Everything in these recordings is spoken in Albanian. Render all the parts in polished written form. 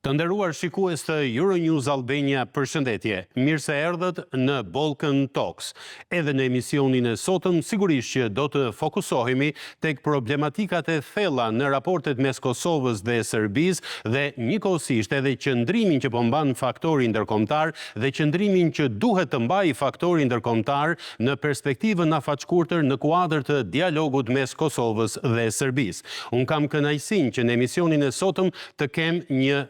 Të nderuar shikues të Euronews Albania, përshëndetje. Mirë se erdhët në Balkan Talks. Edhe në emisionin e sotëm, sigurisht që do të fokusohemi tek problematikat e thella në raportet mes Kosovës dhe Serbisë dhe njëkohësisht edhe qëndrimin që po mban faktori ndërkombëtar dhe qëndrimin që duhet të mbajë faktori ndërkombëtar në perspektivën afatshkurtër në kuadër të dialogut mes Kosovës dhe Serbisë. Unë kam kënaqësinë që në emisionin e sotëm të kem një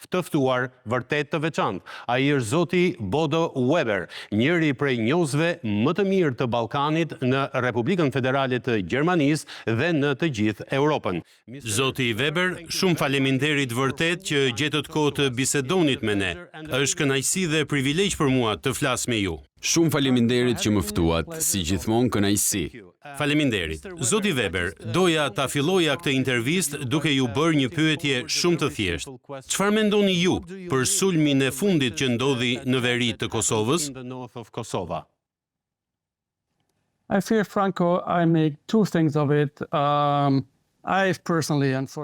të ftuar vërtet të veçantë. Ai është zoti Bodo Weber, njëri prej njohësve më të mirë të Ballkanit në Republikën Federale të Gjermanisë dhe në të gjithë Europën. Zoti Weber, shumë faleminderit vërtet që gjetët kohë të bisedonit me ne. Është kënaqësi dhe privilegj për mua të flas me ju. Shumë faleminderit që më ftuat, si gjithmonë kënaqësi. Faleminderit. Zoti Weber, doja ta filloja këtë intervistë duke ju bërë një pyetje shumë të thjeshtë. Çfarë mendoni ju për sulmin e fundit që ndodhi në veri të Kosovës? I fear, Franco, I make two things of it.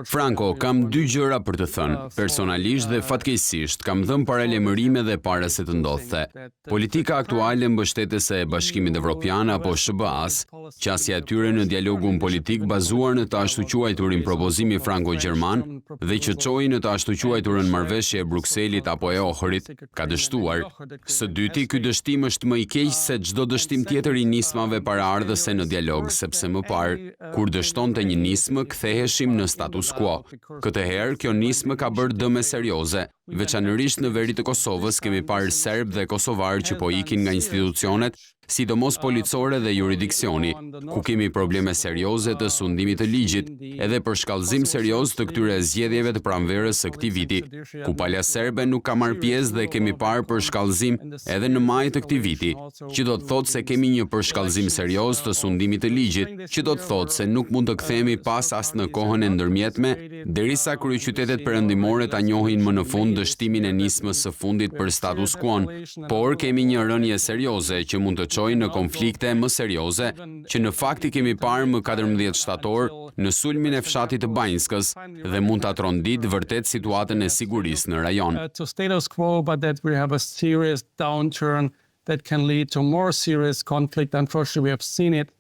Franko, kam dy gjëra për të thënë. Personalisht dhe fatkeqësisht kam dhënë paralajmërime dhe para se të ndodhte. Politika aktuale mbështetëse e Bashkimit Evropian apo SHBA-s, qasja e tyre në dialogun politik bazuar në të ashtu quajturin propozimi franko-gjerman dhe që çoi në të ashtu quajturën marrëveshje e Brukselit apo e Ohrit, ka dështuar. Së dyti, ky dështim është më i keq se çdo dështim tjetër i nismave paraardhëse në dialog, sepse më parë, kur dështonte një nismë, ktheheshim në status quo. Këtë herë, kjo nismë ka bërë dëme serioze. Veçanërisht në veri të Kosovës kemi parë serb dhe kosovarë që po ikin nga institucionet, sidomos policore dhe juridiksioni, ku kemi probleme serioze të sundimit të ligjit, edhe për shkallëzim serioz të këtyre zgjedhjeve të pranverës së këtij viti, ku palja serbe nuk ka marrë pjesë dhe kemi parë për shkallëzim edhe në maj të këtij viti, që do të thotë se kemi një përshkallëzim serioz të sundimit të ligjit, që do të thotë se nuk mund të kthehemi pas as në kohën e ndërmjetme, derisa kryeqytetet perëndimore ta njohin më në fund dështimin e nismës së fundit për status quo-n, por kemi një rënje serioze që mund të çojë në konflikte më serioze, që në fakt i kemi parë më 14 shtator në sulmin e fshatit të Banjskës dhe mund ta trondit vërtet situatën e sigurisë në rajon. To status quo, but that we have a serious downturn that can lead to more serious conflict. Unfortunately, we have seen it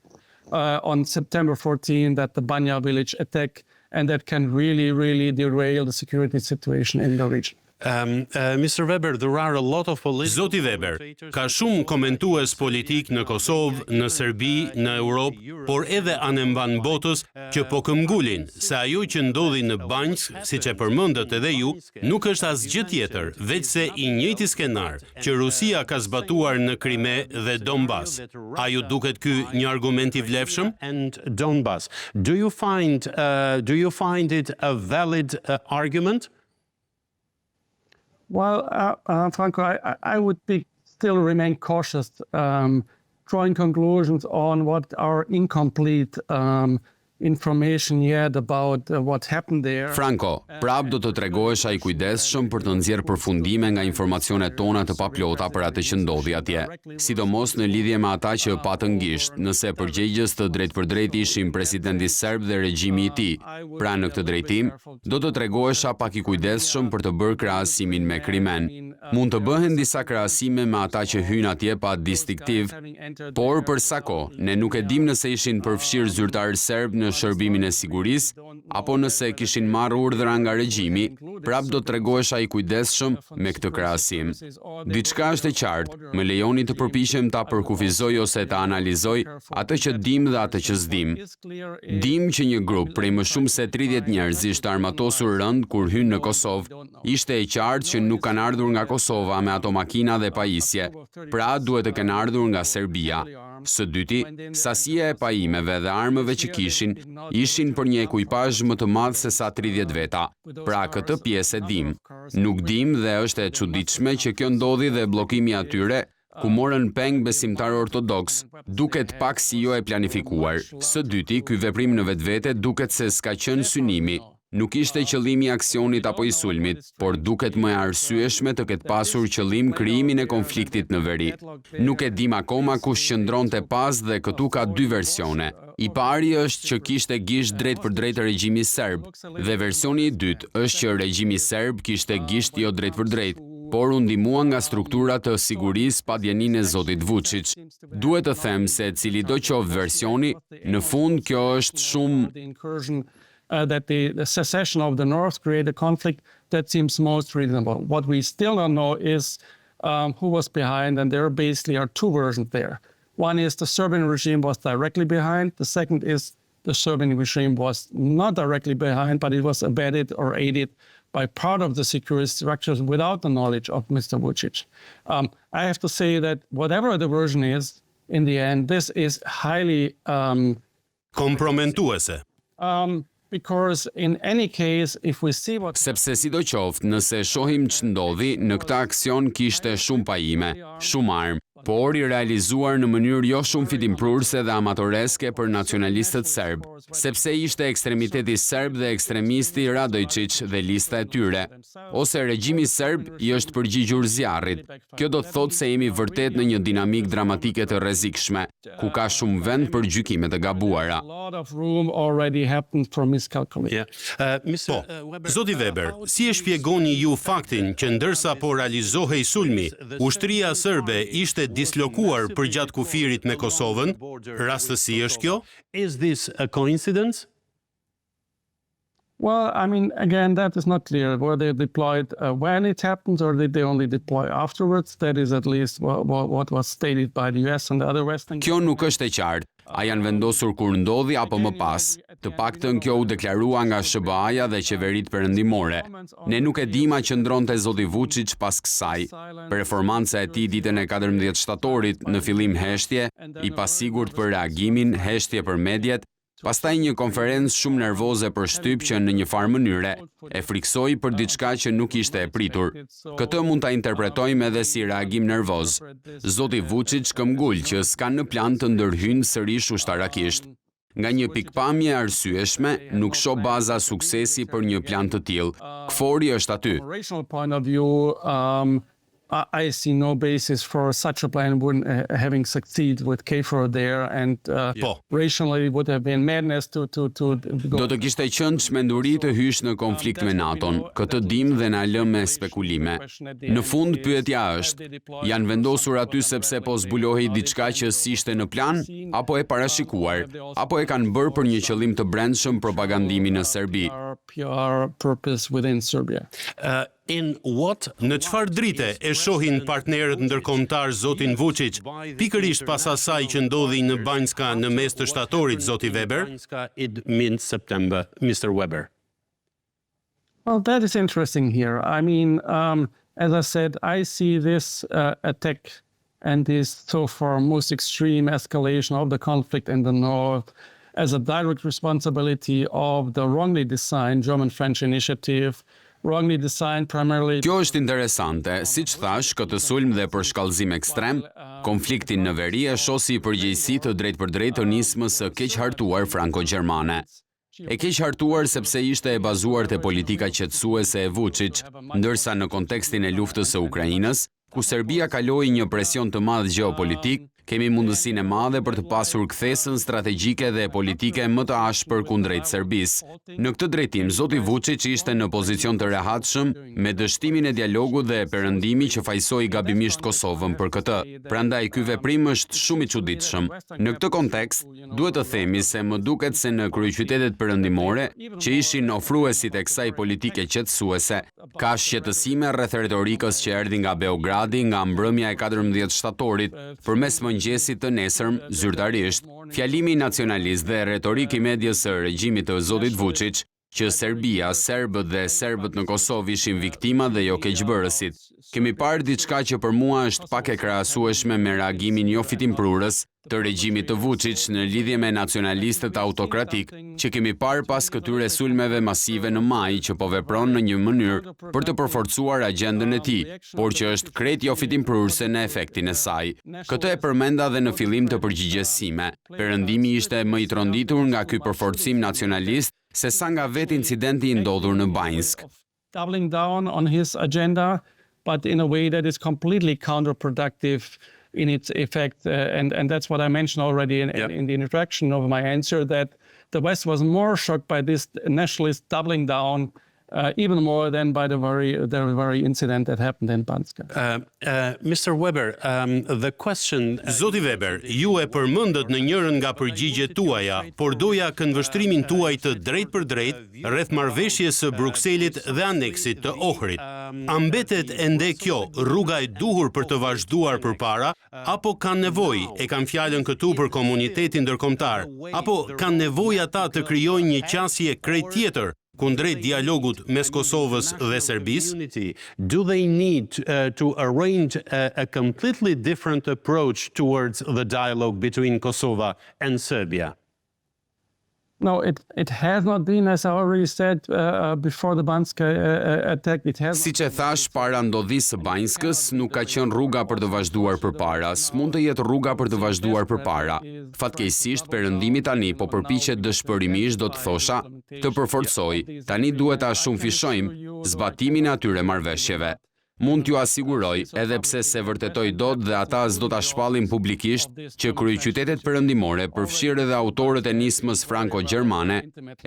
on September 14, that the Banja village attack, and that can really derail the security situation in the region. Mr. Weber, there are a lot of Zoti Weber, ka shumë komentues politik në Kosovë, në Serbi, në Europë, por edhe anë mban botës që po këmbgulin se ajo që ndodhi në Banjsk, siç e përmendët edhe ju, nuk është asgjë tjetër, veçse i njëjti skenar që Rusia ka zbatuar në Krime dhe Donbas. A ju duket ky një argument i vlefshëm? And Donbas. Do you find it a valid argument? Well, Franco, I would still remain cautious, drawing conclusions on what are incomplete information yet about what happened there. Franko, prap do të tregohesha i kujdesshëm për të nxjerrë përfundime nga informacionet tona të paplota për atë që ndodhi atje, sidomos në lidhje me ata që patën gisht, nëse përgjegjës të drejtpërdrejt ishin presidenti serb dhe regjimi i tij. Pra në këtë drejtim, do të tregohesha pak i kujdesshëm për të bërë krahasimin me Krimen. Mund të bëhen disa krahasime me ata që hyjnë atje pa distiktiv, por për sa kohë ne nuk e dim nëse ishin përfshirë zyrtarë serb në shërbimin e sigurisë, apo nëse kishin marrë urdhra nga regjimi, prap do të tregohesha i kujdesshëm me këtë krahasim. Diçka është e qartë, më lejoni të përpiqem ta përkufizoj ose ta analizoj atë që dim dhe atë që s'dim. Dim që një grup prej më shumë se 30 njerëzish të armatosur rënd kur hynë në Kosovë, ishte e qartë që nuk kanë ardhur nga Kosova me ato makina dhe pajisje, pra duhet të kenë ardhur nga Serbia. Së dyti, sasia e pajimeve dhe armëve që ishin për një ekuipazh më të madh se sa 30 veta. Pra këtë pjesë e dim. Nuk dim dhe është e çuditshme që kjo ndodhi dhe bllokimi atyre, ku morën peng besimtar ortodoks, duket pak si jo e planifikuar. Së dyti, ky veprim në vetvete duket se s'ka qenë synimi. Nuk ishte qëllimi i aksionit apo i sulmit, por duket më e arsyeshme të ketë pasur qëllim krijimin e konfliktit në veri. Nuk e dim akoma kush qëndronte pas dhe këtu ka dy versione. I pari është që kishte gisht drejt për drejt regjimi serb, dhe versioni I dytë është që regjimi serb kishte gisht jo drejt për drejt, por u ndihmua nga strukturat të sigurisë pa dieninë e zotit Vučić. Duhet të them se cili do qoftë versioni, në fund kjo është shumë that the secession of the North created a conflict that seems most reasonable. What we still don't know is who was behind, and there basically are two versions there. One is the Serbian regime was directly behind. The second is the Serbian regime was not directly behind, but it was abetted or aided by part of the security structures without the knowledge of Mr. Vučić. I have to say that whatever the version is, in the end, this is highly kompromentuese. Because in any case, if we see what... Sepse sidoqoftë, nëse shohim që ndodhi, në këtë aksion kishte shumë pajime, shumë armë, por I realizuar në mënyrë jo shumë fitimprurse dhe amatoreske për nacionalistët serb, sepse ishte ekstremiteti serb dhe ekstremisti Radojčić dhe lista e tyre, ose regjimi serb I është përgjigjur zjarrit. Kjo do të thotë se jemi vërtet në një dinamik dramatike të rrezikshme, ku ka shumë vend për gjykime të gabuara. Zoti Weber, si e shpjegoni ju faktin që ndërsa po realizohej sulmi, ushtria serbe ishte dislokuar përgjatë kufirit me Kosovën? Rastësi është kjo? Is this a coincidence? Well, I mean, again, that is not clear. Were they deployed when it happened, or did they only deploy afterwards? That is at least what was stated by the US and the other Western... Kjo nuk është e qartë. A janë vendosur kur ndodhi apo më pas? Të paktën kjo u deklarua nga SHBA-ja dhe qeveritë perëndimore. Ne nuk e dim a qëndronte zoti Vučić pas kësaj. Performanca e tij ditën e 14 shtatorit, në fillim heshtje, I pasigurt për reagimin, heshtje për mediat, pastaj një konferencë shumë nervoze për shtyp që në një farë mënyre e friksoi për diçka që nuk ishte e pritur. Këtë mund ta interpretojmë edhe si reagim nervoz. Zoti Vučić këmbgul që s'ka në plan të ndërhyjnë sërish ushtarakisht. Nga një pikpamje arsyeshme, nuk shoh baza suksesi për një plan të tillë. Kfori është aty. I see no basis for such a plan having succeeded with KFOR there, and rationally it would have been madness to go. Do të kishte qenë çmenduri të hysh në konflikt me NATO-n. Këtë dim dhe na lë me spekulime. Në fund pyetja është, janë vendosur aty sepse po zbulohej diçka që s'ishte në plan, apo e parashikuar, apo e kanë bërë për një qëllim të brendshëm propagandimi në Serbi? PR purpose within Serbia. Në çfarë drite e shohin partnerët ndërkombëtar zotin Vučić, pikërisht pas asaj që ndodhi në Banjska në mes të shtatorit, zoti Weber? Mid-September, Mr. Weber. Well, that is interesting here. I mean, as I said, I see this attack and this so far most extreme escalation of the conflict in the north as a direct responsibility of the wrongly designed German-French initiative, wrongly designed primarily... Kjo është interesante. Siç thash, këtë sulm dhe përshkallëzim ekstrem, konfliktin në veri e shosi përgjegjësi të drejtpërdrejtë të nismës së keqhartuar franko-gjermane. E keqhartuar sepse ishte e bazuar te politika qetësuese e Vučić, ndërsa në kontekstin e luftës së Ukrainës, ku Serbia kaloi një presion të madh gjeopolitik, kemi mundësinë e madhe për të pasur kthesën strategjike dhe politike më të ashpër kundrejt Serbisë. Në këtë drejtim, zoti Vučić ishte në pozicion të rehatshëm me dështimin e dialogut dhe perëndimi që fajsoi gabimisht Kosovën për këtë. Prandaj ky veprim është shumë I çuditshëm. Në këtë kontekst, duhet të themi se më duket se në kryeqytetet perëndimore, që ishin ofruesit e kësaj politike qetësuese, ka shqetësime rreth retorikës që erdhi nga Beogradi nga mbrëmja e 14 shtatorit, përmes mëngjesit të nesërm, zyrtarisht, fjalimi nacionalist dhe retoriki medias së regjimit të zotit Vučić, që Serbia, serbët dhe serbët në Kosovë ishin viktima dhe jo keqbërësit. Kemi parë diçka që për mua është pak e krahasueshme me reagimin jo fitimprurës të regjimit të Vučić në lidhje me nacionalistët autokratik që kemi parë pas këtyre sulmeve masive në maj që po vepron në një mënyrë për të përforcuar agjendën e tij, por që është krejt jo fitimprurëse në efektin e saj. Këtë e përmenda dhe në fillim të përgjigjesime. Perëndimi ishte më I tronditur nga ky përforcim nacionalist se sa nga vetë incidenti I ndodhur në Banjsk. Doubling down on his agenda, but in a way that is completely counterproductive in its effect. And that's what I mentioned already in the introduction of my answer, that the West was more shocked by this nationalist doubling down even more than by the very incident that happened in Banska. Mr. Weber, the question... Zoti Weber, ju e përmendët në njërin nga përgjigjet tuaja, por doja këndvështrimin tuaj të drejt për drejt rreth marrëveshjes së Brukselit dhe aneksit të Ohrit. A mbetet ende kjo rruga e duhur për të vazhduar përpara, apo kanë nevojë, e kam fjalën këtu për komunitetin ndërkombëtar, apo kanë nevojë ata të krijojnë një qasje krejt tjetër kundrejt dialogut mes Kosovës dhe Serbisë? Do they need to arrange a completely different approach towards the dialogue between Kosovo and Serbia? No, it has not been, as I already said before the Banska attack. It has. Siç e thash para ndodhisë së Banjskës, nuk ka qenë rruga për të vazhduar përpara, s'mund të jetë rruga për të vazhduar përpara. Fatkeqësisht, perëndimi tani po përpiqet dëshpërimisht, do të thosha, të përforcoj. Tani duhet ta shumëfishojmë zbatimin e atyre marrëveshjeve. Mund t'ju asiguroj, edhe pse se vërtetoj dot dhe ata s'do ta shpallin publikisht, që kryeqytetet perëndimore, përfshirë edhe autorët e nismës franko-gjermane,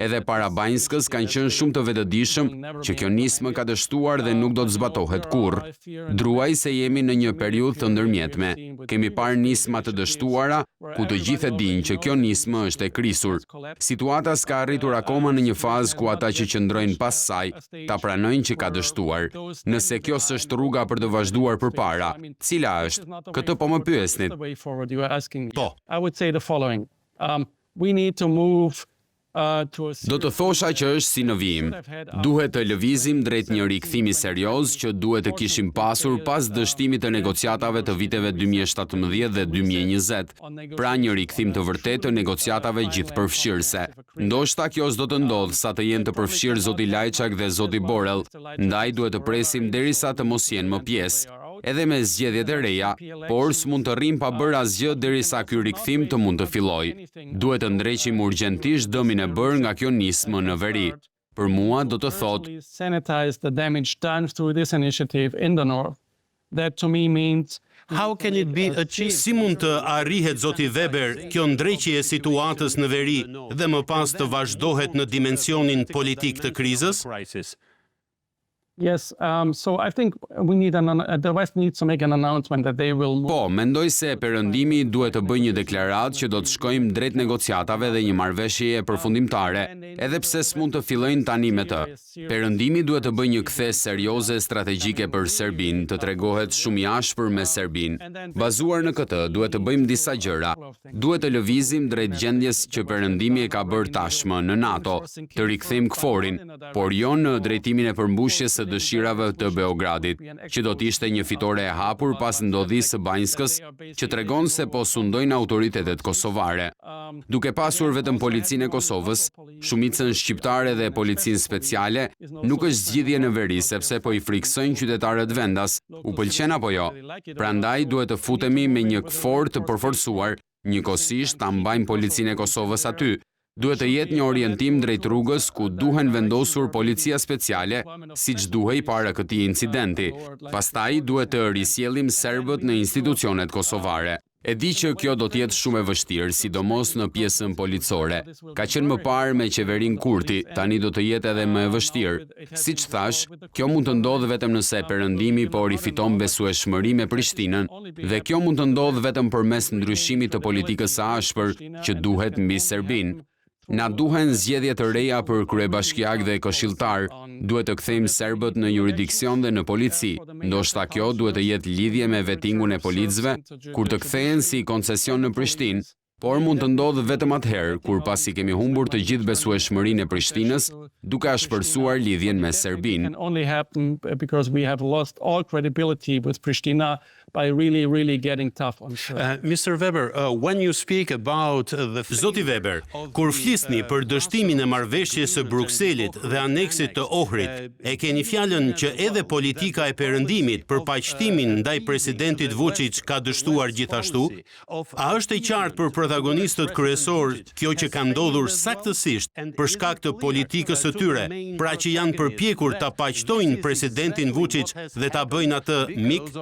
edhe para Banjskës kanë qenë shumë të vetëdijshëm që kjo nismë ka dështuar dhe nuk do të zbatohet kurrë. Druaj se jemi në një periudhë të ndërmjetme. Kemi parë nisma të dështuara, ku të gjithë e dinë që kjo nismë është e krisur. Situata s'ka arritur akoma në një fazë ku ata që qëndrojnë pas saj ta pranojnë që ka dështuar. Nëse kjo është rruga për të vazhduar përpara, cila është? Këtë po më pyesnit. Po. I would say the following. We need to move Do të thosha që është si në vijim. Duhet të lëvizim drejt një rikthimi serioz që duhet të kishim pasur pas dështimit të negociatave të viteve 2017 dhe 2020. Pra një rikthim të vërtet të negociatave gjithëpërfshirëse. Ndoshta kjo s'do të ndodhë sa të jenë të përfshirë zoti Lajçak dhe zoti Borrell, ndaj duhet të presim derisa të mos jenë më pjesë. Edhe me zgjedhjet e reja, por s'mund të rrim pa bërë asgjë derisa ky rikthim të mund të fillojë. Duhet të ndreqim urgjentisht dëmin e bërë nga kjo nismë në veri. Për mua do të thotë sanitize the damage done through this initiative in the north. That to me means How can it be achieved? Si mund të arrihet, zoti Weber, kjo ndreqje e situatës në veri dhe më pas të vazhdohet në dimensionin politik të krizës? Yes, so I think we need the West needs to make an announcement that they will move. Po, mendoj se perëndimi duhet të bëjë një deklaratë që do të shkojmë drejt negociatave dhe një marrëveshjeje përfundimtare, edhe pse s'mund të fillojnë tani me të. Perëndimi duhet të bëjë një kthes serioze strategjike për Serbinë, të tregohet shumë i ashpër me Serbinë. Bazuar në këtë, duhet të bëjmë disa gjëra. Duhet të lëvizim drejt gjendjes që perëndimi e ka bërë tashmë në NATO, të rikthejmë KFOR-in, por jo në drejtimin e përmbushjes së dëshirave të Beogradit, që do të ishte një fitore e hapur pas ndodhisë së Banjskës, që tregon se po sundojnë autoritetet kosovare. Duke pasur vetëm policinë e Kosovës, shumicën shqiptare dhe policinë speciale, nuk është zgjidhje në veri sepse po i friksojnë qytetarët vendas, u pëlqen apo jo. Prandaj duhet të futemi me një KFOR të përforcuar, njëkohësisht ta mbajmë policinë e Kosovës aty. Duhet të jetë një orientim drejt rrugës ku duhen vendosur policia speciale, siç duhej para këtij incidenti. Pastaj duhet të risjellim serbët në institucionet kosovare. E di që kjo do të jetë shumë e vështirë, sidomos në pjesën policore. Ka qenë më parë me qeverinë Kurti, tani do të jetë edhe më e vështirë. Siç thash, kjo mund të ndodhë vetëm nëse perëndimi po rifiton besueshmëri me Prishtinën, dhe kjo mund të ndodhë vetëm përmes ndryshimit të politikës së ashpër që duhet mbi Serbinë. Na duhen zgjedhje të reja për kryebashkiak dhe këshilltar, duhet të kthejmë serbët në juridiksion dhe në polici. Ndoshta kjo duhet të jetë lidhje me vettingun e policëve, kur të kthehen si koncesion në Prishtinë, por mund të ndodhë vetëm atëherë, kur pasi kemi humbur të gjithë besueshmërinë e Prishtinës, duke ashpërsuar lidhjen me Serbinë. Only happen because we have lost all credibility with Pristina by really getting tough on Serbia. Mr. Weber, when you speak about the... Zoti Weber, kur flisni për dështimin e marrëveshjes së Brukselit dhe aneksit të Ohrit, e keni fjalën që edhe politika e perëndimit për paqëtimin ndaj presidentit Vučić ka dështuar gjithashtu? A është e qartë për protagonistët kryesor kjo që ka ndodhur saktësisht për shkak të politikës së tyre, pra që janë përpjekur ta paqëtojnë presidentin Vučić dhe ta bëjnë atë mik?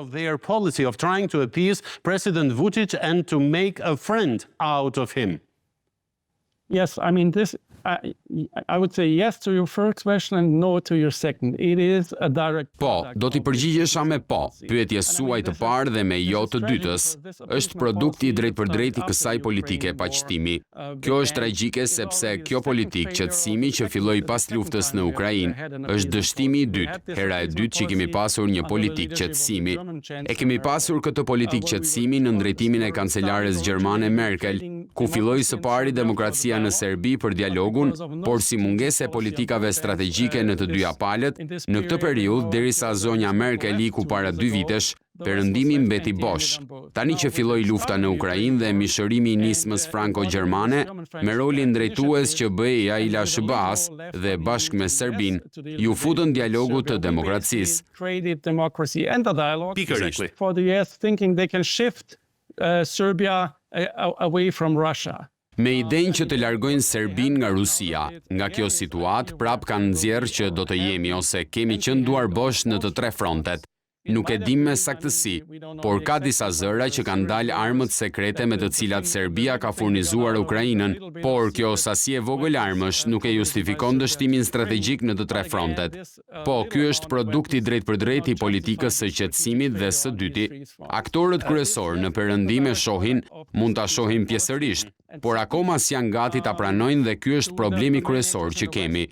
policy of trying to appease President Vučić and to make a friend out of him? Yes, I mean, I would say yes to your first question and no to your second. It is a direct Po, do t'i përgjigjesha me po. Pyetjes suaj të parë dhe me jo të dytës. Është produkti drejtpërdrejt i kësaj politike paqëtimi. Kjo është tragjike sepse kjo politik qetësimi që filloi pas luftës në Ukrainë është dështimi i dytë, hera e dytë që kemi pasur një politik qetësimi. E kemi pasur këtë politik qetësimi në ndrejtimin e kancelares gjermane Merkel, ku filloi së pari demokracia në Serbi për dialogun, por si mungese politikave strategjike në të dyja palët, në këtë periudhë derisa zonja Merkel iku para 2 vitesh, perëndimi mbeti bosh. Tani që filloi lufta në Ukrainë dhe mishërimi i nismës franko-gjermane, me rolin drejtues që bëhej ai i SHBA-s dhe bashkë me Serbinë, ju futën dialogu të demokracisë. Pikërisht. For the US thinking they can shift Serbia away from Russia. Me idenë që të largojnë Serbinë nga Rusia. Nga kjo situatë, prap kanë nxjerrë që do të jemi ose kemi qenë duar bosh në të 3 frontet. Nuk e dim me saktësi, por ka disa zëra që kanë dalë armët sekrete me të cilat Serbia ka furnizuar Ukrainën, por kjo sasi e vogël armësh nuk e justifikon dështimin strategjik në të 3 frontet. Po, ky është produkti drejtpërdrejt i politikës së qetësimit dhe së dyti. Aktorët kryesor në perëndim e shohin, mund ta shohin pjesërisht, por akoma s'janë gati ta pranojnë dhe ky është problemi kryesor që kemi.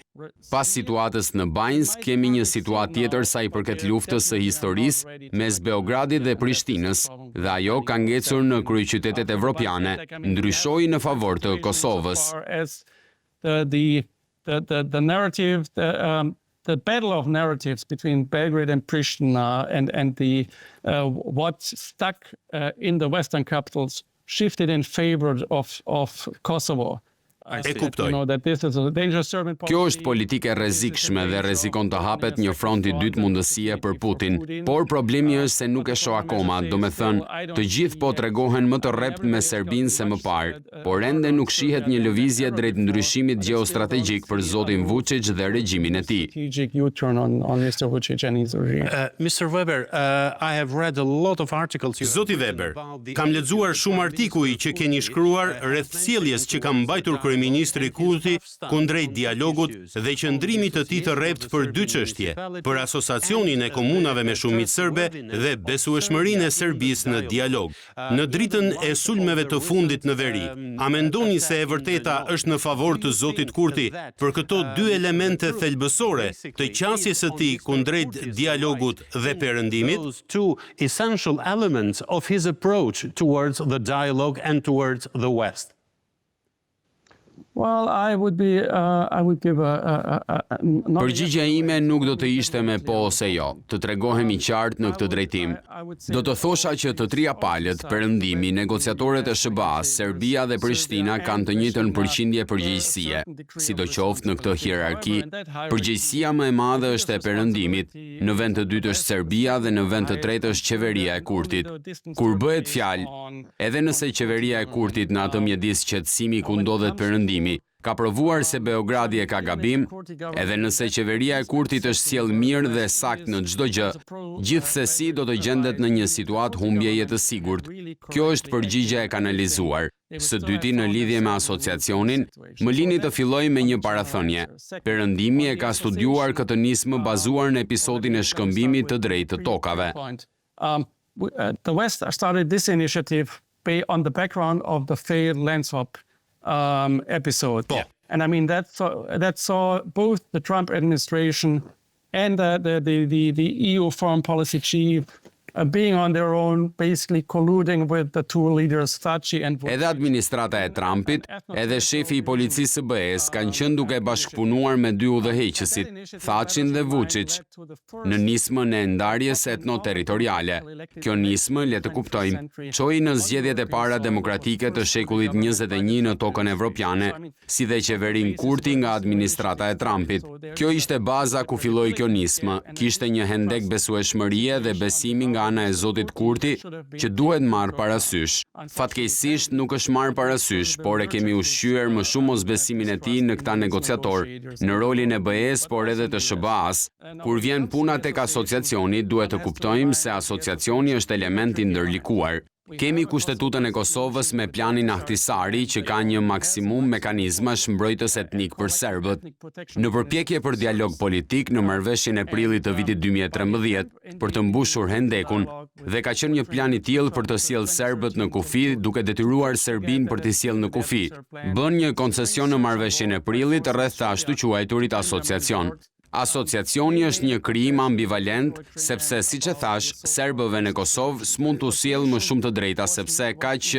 Pas situatës në Banjsk, kemi një situatë tjetër sa i përket luftës së historisë mes Beogradit dhe Prishtinës, dhe ajo ka ngecur në kryeqytetet evropiane, ndryshoi në favor të Kosovës. The battle of narratives between Belgrade and Pristina and the what stuck in the Western capitals shifted in favor of Kosovo. E kuptoj. Kjo është politike rrezikshme dhe rrezikon të hapet një front i dytë mundësie për Putin, por problemi është se nuk e shoh akoma, do me thënë, të gjithë po tregohen më të rrept me Serbinë se më parë, por ende nuk shihet një lëvizje drejt ndryshimit gjeostrategjik për zotin Vučić dhe regjimin e tij. Mr. Weber, I have read a lot of articles. Zoti Weber, kam lexuar shumë artikuj që keni shkruar rreth sjelljes që ka mbajtur Kryeministri Kurti kundrejt dialogut dhe qëndrimit të tij të rrept për 2 çështje, për asociacionin e komunave me shumicë serbe dhe besueshmërinë e Serbisë në dialog. Në dritën e sulmeve të fundit në veri, a mendoni se e vërteta është në favor të zotit Kurti për këto 2 elemente thelbësore të qasjes së tij kundrejt dialogut dhe perëndimit? Those 2 essential elements of his approach towards the dialogue and towards the West. Well, I would give Përgjigjja ime nuk do të ishte me po ose jo, të tregohemi qartë në këtë drejtim. Do të thosha që të 3 palët, perëndimi, negociatorët e SHBA-s, Serbia dhe Prishtina kanë të njëjtën përqindje përgjegjësie. Sidoqoftë në këtë hierarki, përgjegjësia më e madhe është e perëndimit, në vend të dytë është Serbia dhe në vend të tretë është qeveria e Kurtit. Kur bëhet fjalë, edhe nëse qeveria e Kurtit në atë mjedis qetësimi ku ndodhet perëndimi ka provuar se Beogradi e ka gabim, edhe nëse qeveria e Kurtit është sjell mirë dhe sakt në çdo gjë, gjithsesi do të gjendet në një situatë humbjeje të sigurt. Kjo është përgjigjja e kanalizuar. Së dyti, në lidhje me asociacionin, më lini të filloj me një parathënie. Perëndimi e ka studiuar këtë nismë bazuar në episodin e shkëmbimit të drejtë të tokave. The West started this initiative on the background of the failed land swap episode. Yeah. And I mean that saw both the Trump administration and the EU foreign policy chief being on their own, basically colluding with the 2 leaders, Thaçi and Vučić. Edhe administrata e Trumpit, edhe shefi i policisë së BE-s kanë qenë duke bashkëpunuar me 2 udhëheqësit, Thaçin dhe Vučić, në nismën e ndarjes etno-territoriale. Kjo nismë, le të kuptojmë, çoi në zgjedhjet e para demokratike të shekullit 21 në tokën evropiane, si dhe qeverin Kurti nga administrata e Trumpit. Kjo ishte baza ku filloi kjo nismë, kishte një hendek besueshmërie dhe besimi nga nga ana e zotit Kurti që duhet marrë parasysh. Fatkeqësisht nuk është marrë parasysh, por e kemi ushqyer më shumë mosbesimin e tij në këta negociator, në rolin e BE-s por edhe të SHBA-s. Kur vjen puna tek asociacioni, duhet të kuptojmë se asociacioni është element i ndërlikuar. Kemi Kushtetutën e Kosovës me planin Ahtisari që ka një maksimum mekanizmash mbrojtës etnik për serbët. Në përpjekje për dialog politik në marrëveshjen e prillit të vitit 2013 për të mbushur hendekun dhe ka qenë një plan i tillë për të sjellë serbët në kufi duke detyruar Serbinë për t'i sjellë në kufi. Bën një koncesion në marrëveshjen e prillit rreth të ashtu quajturit asociacion. Asociacioni është një krijim ambivalent, sepse siç e thash, serbëve në Kosovë s'mund t'u sjellë më shumë të drejta sepse kaq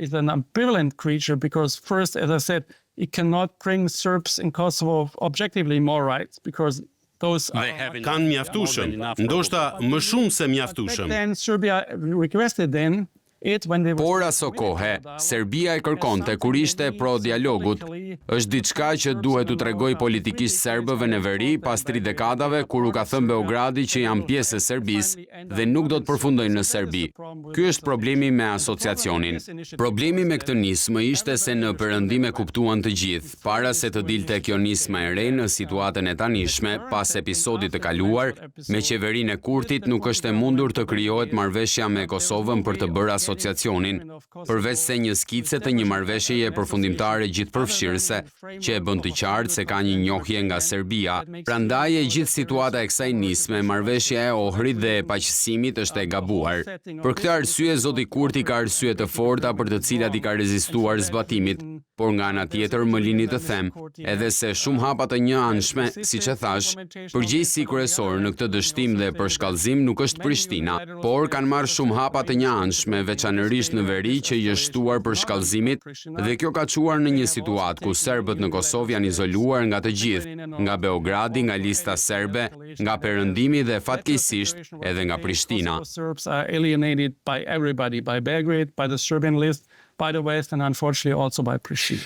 is an ambivalent creature because first, as I said, it cannot bring Serbs in Kosovo objectively more rights because those Kanë mjaftueshëm, ndoshta më shumë se mjaftueshëm. then Serbia requested then it when they por aso kohe, Serbia e kërkonte kur ishte pro dialogut, është diçka që duhet u tregoj politikisht serbëve në veri pas 3 dekadave kur u ka thënë Beogradi që janë pjesë e Serbisë dhe nuk do të përfundojnë në Serbi. Ky është problemi me asociacionin. Problemi me këtë nismë ishte se në perëndim e kuptuan të gjithë, para se të dilte kjo nismë e re në situatën e tanishme, pas episodit të kaluar, me qeverinë e Kurtit nuk është e mundur të krijohet marrëveshja me Kosovën për të bërë asociacionin, përveç se një skice të një marrëveshjeje përfundimtare gjithëpërfshirëse, që e bën të qartë se ka një njohje nga Serbia. Prandaj e gjithë situata e kësaj nisme, marrëveshja e Ohrit dhe e paqësimit është e gabuar. Për këtë arsye zoti Kurti ka arsye të forta për të cilat i ka rezistuar zbatimit, por nga ana tjetër më lini të them, edhe se shumë hapa të njëanshme, siç e thash, përgjegjësi kryesor në këtë dështim dhe përshkallëzim nuk është Prishtina, por kanë marrë shumë hapa të njëanshme, veçanërisht në veri që i është shtuar për shkallëzimit dhe kjo ka çuar në një situatë ku serbët në Kosovë janë izoluar nga të gjithë, nga Beogradi, nga lista serbe, nga perëndimi dhe fatkeqësisht edhe nga Prishtina. Serbs are alienated by everybody, by Belgrade, by the Serbian list, by the West and unfortunately also by Pristina.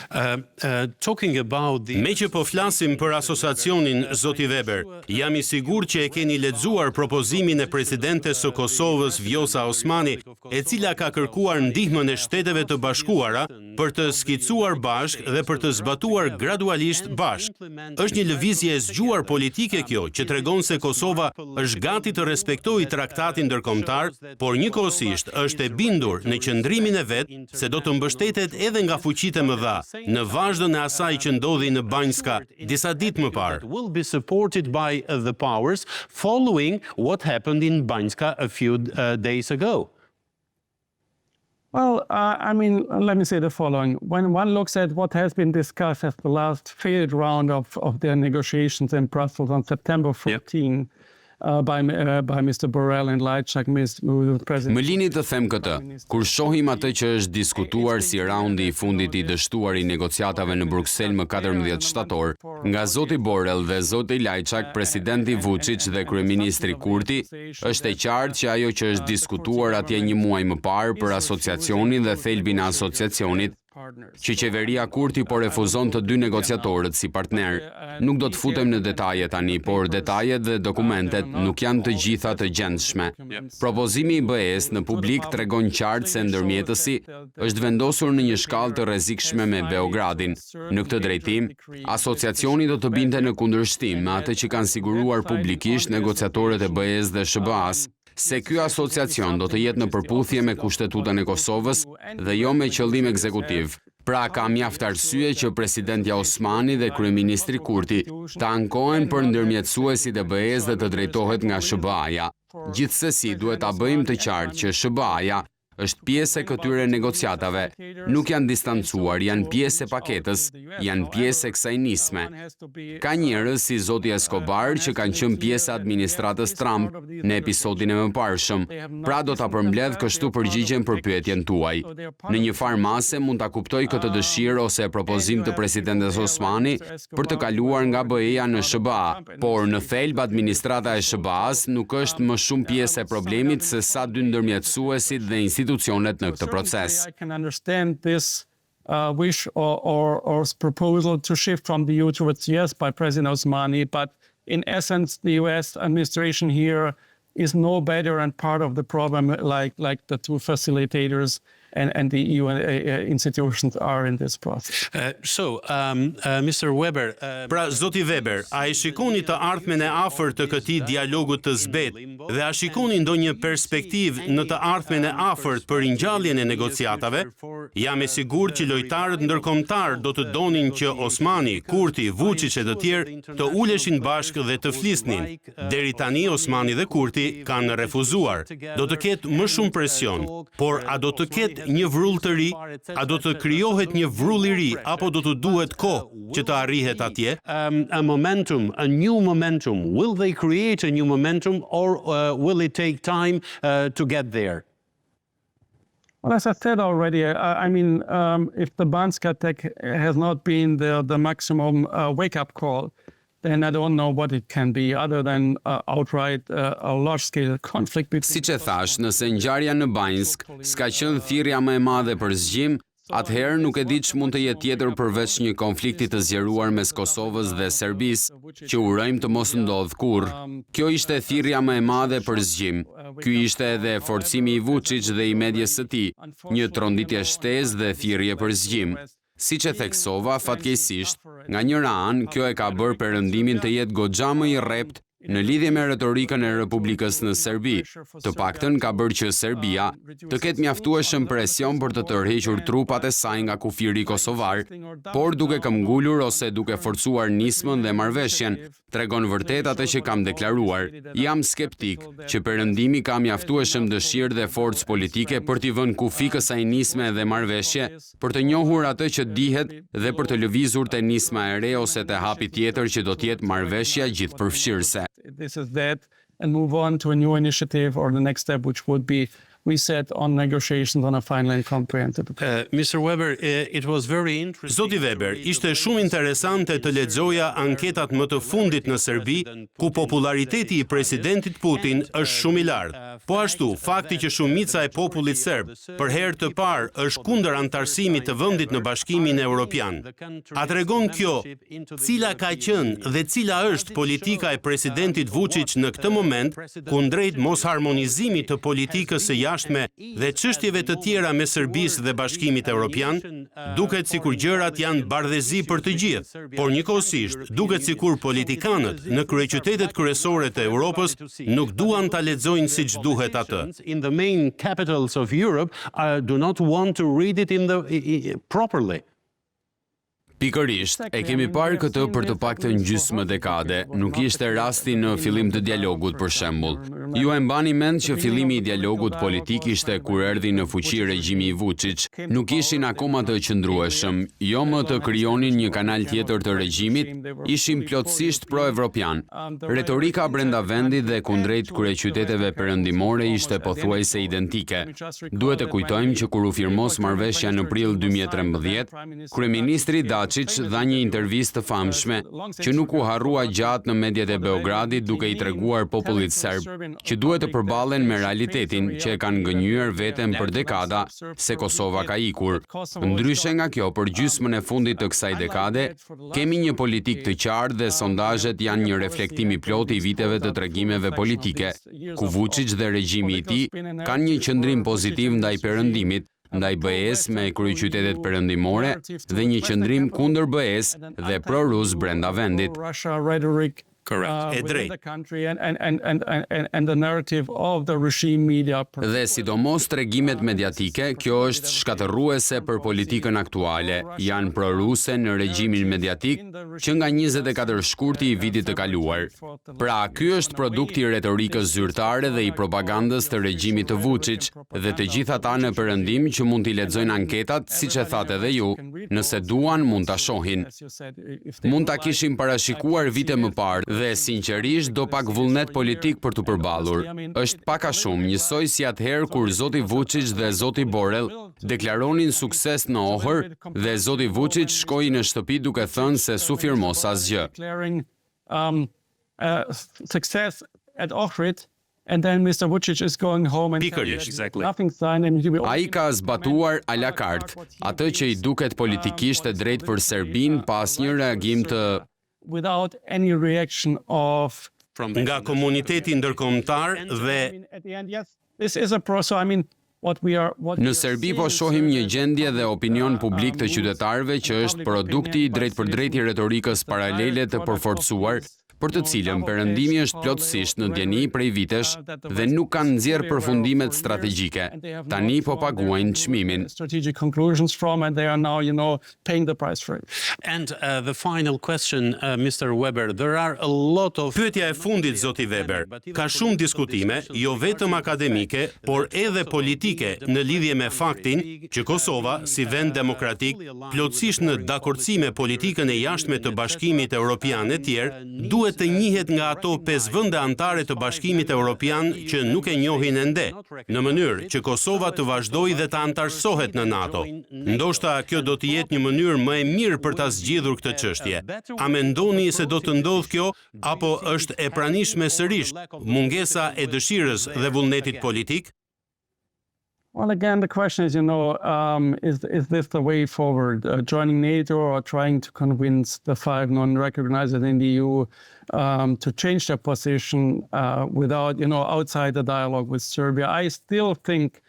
Me që po flasim për asociacionin, zoti Weber, jam i sigurt që e keni lexuar propozimin e presidentes së Kosovës Vjosa Osmani, e cila ka kërkuar ndihmën e Shteteve të Bashkuara për të skicuar bashk dhe për të zbatuar gradualisht bashk. Është një lëvizje e zgjuar politike kjo, që tregon se Kosova është gati të respektojë traktatin ndërkombëtar, por njëkohësisht është e bindur në qëndrimin e vet se do të mbështetet edhe nga fuqitë e mëdha në vazhdon e asaj që ndodhi në Banjska disa ditë më parë. Will be supported by the powers following what happened in Banjska a few days ago. Well, I mean, let me say the following. When one looks at what has been discussed as the last failed round of the negotiations in Brussels on September 14, by Mr. Borrell and Lajčák, President. Më lini të them këtë, kur shohim atë që është diskutuar si raundi i fundit i dështuar i negociatave në Bruksel më 14 shtator, nga zoti Borrell dhe zoti Lajčák, presidenti Vučić dhe kryeministri Kurti, është e qartë që ajo që është diskutuar atje një muaj më parë për asociacionin dhe thelbin e asociacionit, që qeveria Kurti po refuzon të 2 negociatorët si partner. Nuk do të futem në detaje tani, por detajet dhe dokumentet nuk janë të gjitha të gjendshme. Propozimi i BE-s në publik tregon qartë se ndërmjetësi është vendosur në një shkallë të rrezikshme me Beogradin. Në këtë drejtim, asociacioni do të binte në kundërshtim me atë që kanë siguruar publikisht negociatorët e BE-s dhe SHBA-s, se ky asociacion do të jetë në përputhje me Kushtetutën e Kosovës dhe jo me qëllim ekzekutiv. Pra ka mjaft arsye që presidentja Osmani dhe kryeministri Kurti të ankohen për ndërmjetësuesit e BE-s dhe të drejtohet nga SHBA-ja. Gjithsesi, duhet ta bëjmë të qartë që SHBA-ja është pjesë e këtyre negociatave, nuk janë distancuar, janë pjesë e paketës, janë pjesë e kësaj nisme. Ka njerëz si zoti Escobar që kanë qenë pjesë e administratës Trump në episodin e mëparshëm, pra do ta përmbledh kështu përgjigjen për pyetjen tuaj. Në një farë mase mund ta kuptoj këtë dëshirë ose propozim të presidentes Osmani për të kaluar nga BE-ja në SHBA, por në thelb administrata e SHBA-s nuk është më shumë pjesë e problemit se sa 2 ndërmjetësuesit dhe institucionet në këtë proces. I can understand this wish or proposal to shift from the EU towards yes by President Osmani, but in essence, the US administration here is no better and part of the problem like the two facilitators and the EU institutions are in this process. Mr. Weber, pra zoti Weber, a e shikoni të ardhmen e afërt të këtij dialogut të zbet dhe a shikoni ndonjë perspektivë në të ardhmen e afërt për ringjalljen e negociatave? Jam e sigurt që lojtarët ndërkombëtar do të donin që Osmani, Kurti, Vučić e të tjerë të uleshin bashkë dhe të flisnin. Deri tani Osmani dhe Kurti kanë refuzuar. Do të ketë më shumë presion, por a do të ketë një vrull të ri, a do të krijohet një vrull i ri, apo do të duhet kohë që të arrihet atje? A momentum, a new momentum. Will they create a new momentum or will it take time to get there? Well, as I said already, if the Banska attack has not been the maximum wake-up call, then I don't know what it can be other than outright a large-scale conflict between... Siç e thash, nëse ngjarja në Banjsk s'ka qenë thirrja më e madhe për zgjim, atëherë nuk e di ç'mund të jetë tjetër përveç një konflikti të zgjeruar mes Kosovës dhe Serbisë, që urojmë të mos ndodh kurrë. Kjo ishte thirrja më e madhe për zgjim. Ky ishte edhe forcimi i Vučić dhe i medjes së tij, një tronditje shtesë dhe thirrje për zgjim. Siç e theksova, fatkeqësisht, nga njëra anë, kjo e ka bërë perëndimin të jetë goxha më i rrept në lidhje me retorikën e Republikës në Serbi. Të paktën ka bërë që Serbia të ketë mjaftueshëm presion për të tërhequr trupat e saj nga kufiri kosovar, por duke këmbgulur ose duke forcuar nismën dhe marrëveshjen, tregon vërtet atë që kam deklaruar. Jam skeptik që perëndimi ka mjaftueshëm dëshirë dhe forcë politike për t'i vënë kufi kësaj nisme dhe marrëveshje, për të njohur atë që dihet dhe për të lëvizur te nisma e re ose te hapi tjetër që do të jetë marrëveshja gjithëpërfshirëse. This is that, and move on to a new initiative or the next step, which would be reset on negotiations on a final and comprehensive. Mr. Weber, it was very interesting. Zoti Weber, ishte shumë interesante të lexoja anketat më të fundit në Serbi, ku populariteti i presidentit Putin është shumë i lartë. Po ashtu, fakti që shumica e popullit serb për herë të parë është kundër anëtarësimit të vendit në Bashkimin Evropian. A tregon kjo cila ka qenë dhe cila është politika e presidentit Vučić në këtë moment kundrejt mosharmonizimit të politikës së jashtme dhe çështjeve të tjera me Serbisë dhe Bashkimit Evropian? Duket sikur gjërat janë bardhëzi për të gjithë, por njëkohësisht duket sikur politikanët në kryeqytetet kryesore të Europës nuk duan ta lexojnë siç duhet atë. In the main capitals of Europe do not want to read it properly. Pikërisht, e kemi parë këtë për të paktën gjysmë dekade, nuk ishte rasti në fillim të dialogut për shembull. Ju e mbani mend që fillimi i dialogut politik ishte kur erdhi në fuqi regjimi i Vučić. Nuk ishin akoma të qëndrueshëm, jo më të krijonin një kanal tjetër të regjimit, ishin plotësisht pro-evropian. Retorika brenda vendit dhe kundrejt kryeqyteteve perëndimore ishte pothuajse identike. Duhet të kujtojmë që kur u firmos marrëveshja në prill 2013, kryeministri dha një intervistë të famshme që nuk u harrua gjatë në mediat e Beogradit duke i treguar popullit serb që duhet të përballen me realitetin që e kanë gënjur veten për dekada se Kosova ka ikur. Ndryshe nga kjo, për gjysmën e fundit të kësaj dekade, kemi një politikë të qartë dhe sondazhet janë një reflektim i plotë i viteve të tregimeve politike, ku Vučić dhe regjimi i tij kanë një qëndrim pozitiv ndaj perëndimit, ndaj BE-s me kryeqytetet perëndimore dhe një qëndrim kundër BE-s dhe pro-rus brenda vendit. E drejtë. Dhe sidomos tregimet mediatike, kjo është shkatërruese për politikën aktuale, janë proruse në regjimin mediatik që nga 24 shkurti i vitit të kaluar. Pra, ky është produkti i retorikës zyrtare dhe i propagandës të regjimit të Vučić dhe të gjithë ata në perëndim që mund t'i lexojnë anketat, siç e thatë edhe ju, nëse duan mund ta shohin. Mund ta kishin parashikuar vite më parë dhe sinqerisht do pak vullnet politik për të përballur. Është pak a shumë njësoj si atëherë kur zoti Vučić dhe zoti Borrell deklaronin sukses në Ohër dhe zoti Vučić shkoi në shtëpi duke thënë se su firmos asgjë. Success at Ohrid. And then Mr. Vučić is going home and nothing signed and ai ka zbatuar a la carte atë që i duket politikisht e drejtë për Serbinë pas një reagim të without any reaction of nga komuniteti ndërkombëtar dhe This is a process. I mean, Në Serbi po shohim një gjendje dhe opinion publik të qytetarëve që është produkti i drejtpërdrejt i retorikës paralele të përforcuar, për të cilën perëndimi është plotësisht në djeni prej vitesh dhe nuk kanë nxjerrë përfundimet strategjike. Tani po paguajnë çmimin. And the final question, Mr. Weber, there are a lot of... Pyetja e fundit, zoti Weber, ka shumë diskutime, jo vetëm akademike, por edhe politike në lidhje me faktin që Kosova, si vend demokratik, plotësisht në dakordsi me politikën e jashtme të Bashkimit Evropian e tjerë, duhet të njihet nga ato 5 vende anëtare të Bashkimit Evropian që nuk e njohin ende, në mënyrë që Kosova të vazhdojë dhe të anëtarësohet në NATO. Ndoshta kjo do të jetë një mënyrë më e mirë për ta zgjidhur këtë çështje. A mendoni se do të ndodhë kjo, apo është e pranishme sërish mungesa e dëshirës dhe vullnetit politik? Well, again, the question is, is this the way forward? Joining NATO or trying to convince the 5 non-recognized in the EU to change their position without, outside the dialogue with Serbia? I still think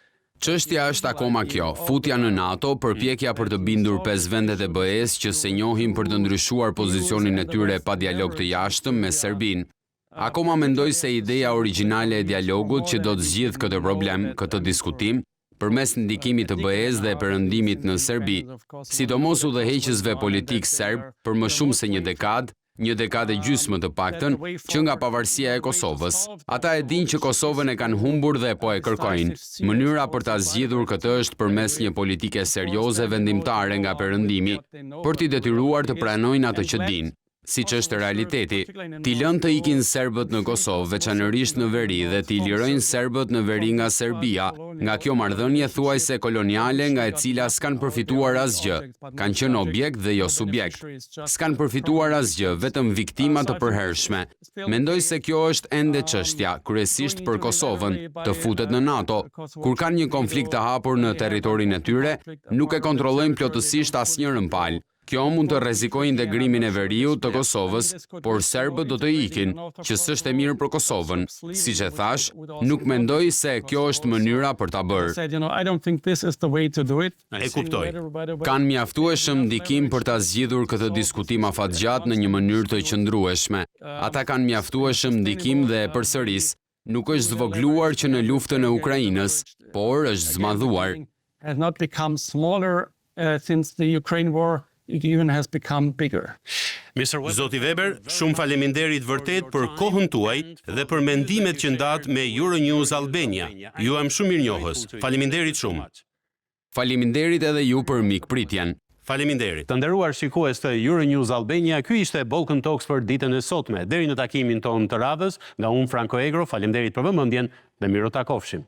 Çështja është akoma kjo, futja në NATO, përpjekja për të bindur 5 vendet e BE-s që se njohin për të ndryshuar pozicionin e tyre pa dialog të jashtëm me Serbinë. Akoma mendoj se ideja origjinale e dialogut që do të zgjidhë këtë problem, këtë diskutim, përmes ndikimit të BE-s dhe perëndimit në Serbi, sidomos udhëheqësve politik serb për më shumë se një dekadë e gjysmë të paktën, që nga pavarësia e Kosovës. Ata e dinë që Kosovën e kanë humbur dhe po e kërkojnë. Mënyra për ta zgjidhur këtë është përmes një politike serioze vendimtare nga perëndimi, për t'i detyruar të pranojnë atë që dinë. Siç është realiteti, t'i lënë të ikin serbët në Kosovë, veçanërisht në veri, dhe t'i lirojnë serbët në veri nga Serbia, nga kjo marrëdhënie thuajse koloniale nga e cila s'kan përfituar asgjë, kanë qenë objekt dhe jo subjekt. S'kan përfituar asgjë, vetëm viktima të përhershme. Mendoj se kjo është ende çështja, kryesisht për Kosovën, të futet në NATO. Kur kanë një konflikt të hapur në territorin e tyre, nuk e kontrollojnë plotësisht asnjërin palë. Kjo mund të rrezikojë integrimin e veriut të Kosovës, por serbët do të ikin, që s'është e mirë për Kosovën. Siç e thash, nuk mendoj se kjo është mënyra për ta bërë. E kuptoj. Kanë mjaftueshëm ndikim për ta zgjidhur këtë diskutim afatgjat në një mënyrë të qëndrueshme. Ata kanë mjaftueshëm ndikim dhe përsëris, nuk është zvogluar që në luftën e Ukrainës, por është zmadhuar. It even has become bigger. Zoti Weber, shumë faleminderit vërtet për kohën tuaj dhe për mendimet që ndat me Euronews Albania. Ju jam shumë mirënjohës. Faleminderit shumë. Faleminderit edhe ju për mikpritjen. Faleminderit. Të nderuar shikues të Euronews Albania, ky ishte Balkan Talks për ditën e sotme. Deri në takimin ton të radhës, nga unë Franko Egro, faleminderit për vëmendjen dhe miru takofshim.